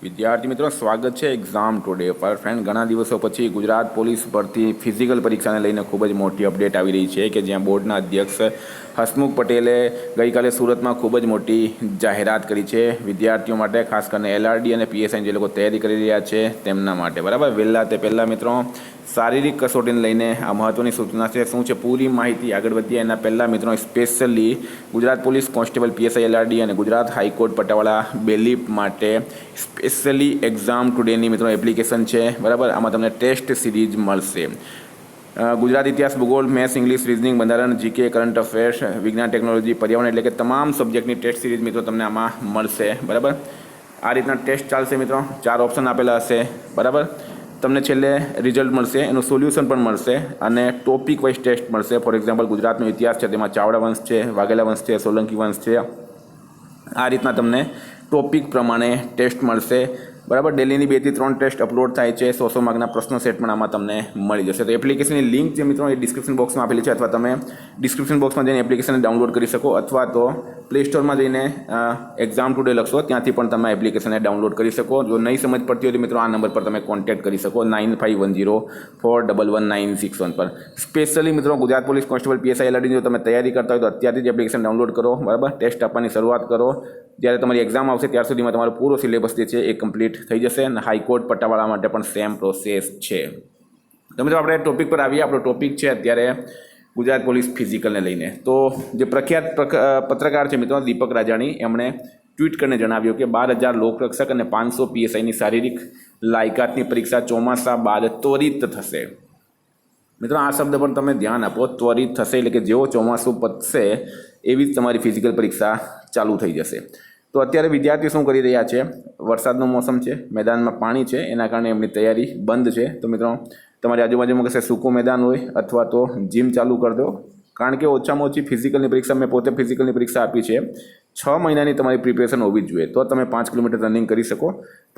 વિદ્યાર્થી મિત્રો, સ્વાગત છે એક્ઝામ ટુડે પર. ફ્રેન્ડ, ઘણા દિવસો પછી ગુજરાત પોલીસ ભરતી ફિઝિકલ પરીક્ષાને લઈને ખૂબ જ મોટી અપડેટ આવી રહી છે કે જ્યાં બોર્ડના અધ્યક્ષ હસમુખ પટેલે ગઈકાલે સુરતમાં ખૂબ જ મોટી જાહેરાત કરી છે વિદ્યાર્થીઓ માટે, ખાસ કરીને એલઆરડી અને પીએસઆઈ જે લોકો તૈયારી કરી રહ્યા છે તેમના માટે. બરાબર, વહેલા તે પહેલાં મિત્રો શારીરિક કસોટીને લઈને આ મહત્ત્વની સૂચના છે. શું છે પૂરી માહિતી આગળ વધીએ એના પહેલાં મિત્રો specially Gujarat police constable PSI LRD અને ગુજરાત હાઈકોર્ટ પટાવાળા બેલીફ માટે સ્પેશિયલી એક્ઝામ ટુડેની મિત્રો એપ્લિકેશન છે. બરાબર, આમાં તમને ટેસ્ટ સિરીઝ મળશે. ગુજરાત ઇતિહાસ, ભૂગોળ, મેથ્સ, ઇંગ્લિશ, રિઝનિંગ, બંધારણ, જીકે, કરંટ અફેર્સ, વિજ્ઞાન, ટેકનોલોજી, પર્યાવરણ, એટલે કે તમામ સબ્જેક્ટની ટેસ્ટ સિરીઝ મિત્રો તમને આમાં મળશે. બરાબર, આ રીતના ટેસ્ટ ચાલશે મિત્રો. 4 ઓપ્શન આપેલા હશે. બરાબર, તમને છેલ્લે રિઝલ્ટ મળશે, એનું સોલ્યુશન પણ મળશે અને ટોપિક વાઇઝ ટેસ્ટ મળશે. ફોર એક્ઝામ્પલ, ગુજરાતનો ઇતિહાસ છે, તેમાં ચાવડા વંશ છે, વાઘેલા વંશ છે, સોલંકી વંશ છે. આ રીતના તમને ટોપિક પ્રમાણે ટેસ્ટ મળશે. બરાબર, ડેલીની 2 થી 3 ટેસ્ટ અપલોડ થાય છે. 100 માર્કના પ્રશ્ન સેટ પણ આમાં તમને મળી જશે. તો એપ્લિકેશનની લિંક જે મિત્રો એ ડિસ્ક્રિપ્શન બોક્સમાં આપેલી છે, અથવા તમે ડિસ્ક્રિપ્શન બોક્સમાં જઈને એપ્લિકેશનને ડાઉનલોડ કરી શકો, અથવા તો પ્લે સ્ટોરમાં જઈને એક્ઝામ ટુડે લખશો, ત્યાંથી પણ તમે એપ્લિકેશનને ડાઉનલોડ કરી શકો. જો નહીં સમજ પડતી હોય તો મિત્રો આ નંબર પર તમે કોન્ટેક્ટ કરી શકો 9510411961 પર. સ્પેશિયલી મિત્રો Gujarat police constable PSI LRD જો તમે તૈયારી કરતા હોય તો અત્યારથી જ એપ્લિકેશન ડાઉનલોડ કરો. બરાબર, ટેસ્ટ આપવાની શરૂઆત કરો. જ્યારે તમારી એક્ઝામ આવશે ત્યાર સુધીમાં તમારો પૂરો સિલેબસ જે છે એ કમ્પ્લીટ થઈ જશે અને હાઈકોર્ટ પટ્ટાવાળા માટે પણ સેમ પ્રોસેસ છે. તો મિત્રો આપણે ટોપિક પર આવીએ. આપણો ટોપિક છે અત્યારે ગુજરાત પોલીસ ફિઝિકલને લઈને. તો જે પ્રખ્યાત પત્રકાર છે મિત્રો દીપક રાજાણી, એમણે ટ્વીટ કરીને જણાવ્યું કે 12,000 લોકરક્ષક અને 500 પીએસઆઈની શારીરિક લાયકાતની પરીક્ષા ચોમાસા બાદ ત્વરિત થશે. મિત્રો આ શબ્દ પર તમે ધ્યાન આપો. ત્વરિત થશે એટલે કે જેવો ચોમાસું પતશે એવી જ તમારી ફિઝિકલ પરીક્ષા ચાલુ થઈ જશે. તો અત્યારે વિદ્યાર્થીઓ શું કરી રહ્યા છે? વરસાદનો મોસમ છે, મેદાનમાં પાણી છે, એના કારણે એમની તૈયારી બંધ છે. તો મિત્રો તમારી આજુબાજુમાં કશે સૂકું મેદાન હોય અથવા તો જીમ ચાલુ કરી દો, કારણ કે ઓછામાં ઓછી ફિઝિકલની પરીક્ષા, મેં પોતે ફિઝિકલની પરીક્ષા આપી છે, 6 મહિનાની તમારી પ્રિપેરેશન હોવી જ જોઈએ. તો તમે 5 કિલોમીટર રનિંગ કરી શકો.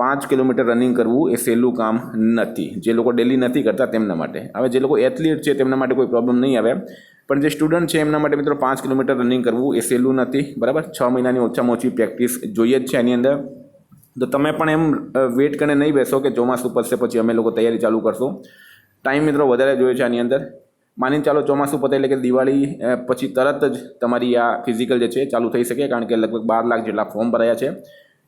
5 કિલોમીટર રનિંગ કરવું એ સહેલું કામ નથી. જે લોકો ડેલી નથી કરતા તેમના માટે. હવે જે લોકો એથ્લીટ છે તેમના માટે કોઈ પ્રોબ્લેમ નહીં આવે, પણ જે સ્ટુડન્ટ છે એમના માટે મિત્રો 5 કિલોમીટર રનિંગ કરવું એ સહેલું નથી. બરાબર, 6 મહિનાની ઓછામાં ઓછી પ્રેક્ટિસ જોઈએ જ છે એની અંદર. તો તમે પણ એમ વેઇટ કરીને નહીં બેસો કે ચોમાસું પતશે પછી અમે લોકો તૈયારી ચાલુ કરશું. ટાઈમ મિત્રો વધારે જોઈએ છે આની અંદર. માનીને ચાલો ચોમાસું પતે એટલે કે દિવાળી પછી તરત જ તમારી આ ફિઝિકલ જે છે ચાલુ થઈ શકે, કારણ કે લગભગ 12 લાખ જેટલા ફોર્મ ભરાયા છે.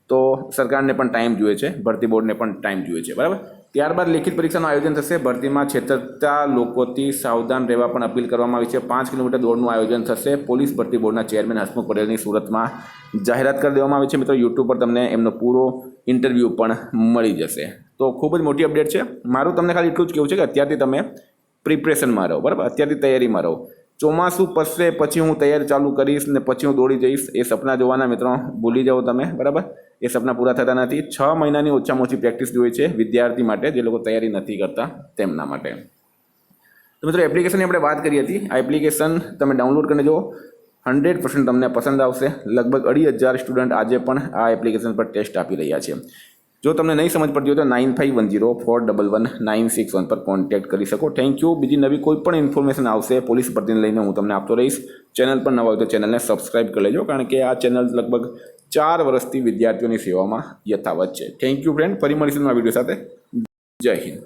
તો સરકારને પણ ટાઈમ જોઈએ છે, ભરતી બોર્ડને પણ ટાઈમ જોઈએ છે. બરાબર, ત્યારબાદ લેખિત પરીક્ષાનું આયોજન થશે. ભરતીમાં છેતરતા લોકોથી સાવધાન રહેવા પણ અપીલ કરવામાં આવી છે. 5 કિલોમીટર દોડનું આયોજન થશે. પોલીસ ભરતી બોર્ડના ચેરમેન હસમુખ પટેલની સુરતમાં જાહેરાત કરી દેવામાં આવી છે. મિત્રો યુટ્યુબ પર તમને એમનો પૂરો ઇન્ટરવ્યૂ પણ મળી જશે. તો ખૂબ જ મોટી અપડેટ છે. મારું તમને ખાલી એટલું જ કહેવું છે કે અત્યારથી તમે પ્રિપરેશનમાં રહો. બરાબર, અત્યારથી તૈયારીમાં રહો. ચોમાસું પતશે પછી હું તૈયારી ચાલુ કરીશ ને પછી હું દોડી જઈશ, એ સપના જોવાના મિત્રો ભૂલી જાઓ તમે. બરાબર, એ સપના પૂરા થતા નથી. 6 મહિનાની ઓછામાં ઓછી પ્રેક્ટિસ જોઈએ છે વિદ્યાર્થી માટે, જે લોકો તૈયારી નથી કરતા તેમના માટે. તો મિત્રો એપ્લિકેશનની આપણે વાત કરી હતી. આ એપ્લિકેશન તમે ડાઉનલોડ કરીને જુઓ, 100% તમને પસંદ આવશે. લગભગ 2,500 સ્ટુડન્ટ આજે પણ આ એપ્લિકેશન પર ટેસ્ટ આપી રહ્યા છે. જો તમને નહીં સમજ પડતી હોય તો 9510411961 પર કોન્ટેક્ટ કરી શકો. Thank you. બીજી નવી કોઈ પણ ઇન્ફોર્મેશન આવશે પોલીસ ભરતીને લઈને હું તમને આપતો રહીશ. ચેનલ પર નવા હોય તો ચેનલને સબસ્ક્રાઈબ કરી લેજો, કારણ કે આ ચેનલ લગભગ 4 વર્ષથી વિદ્યાર્થીઓની સેવામાં યથાવત છે. Thank you friend. ફરી મળીશું આ વિડીયો સાથે. જય હિન્દ.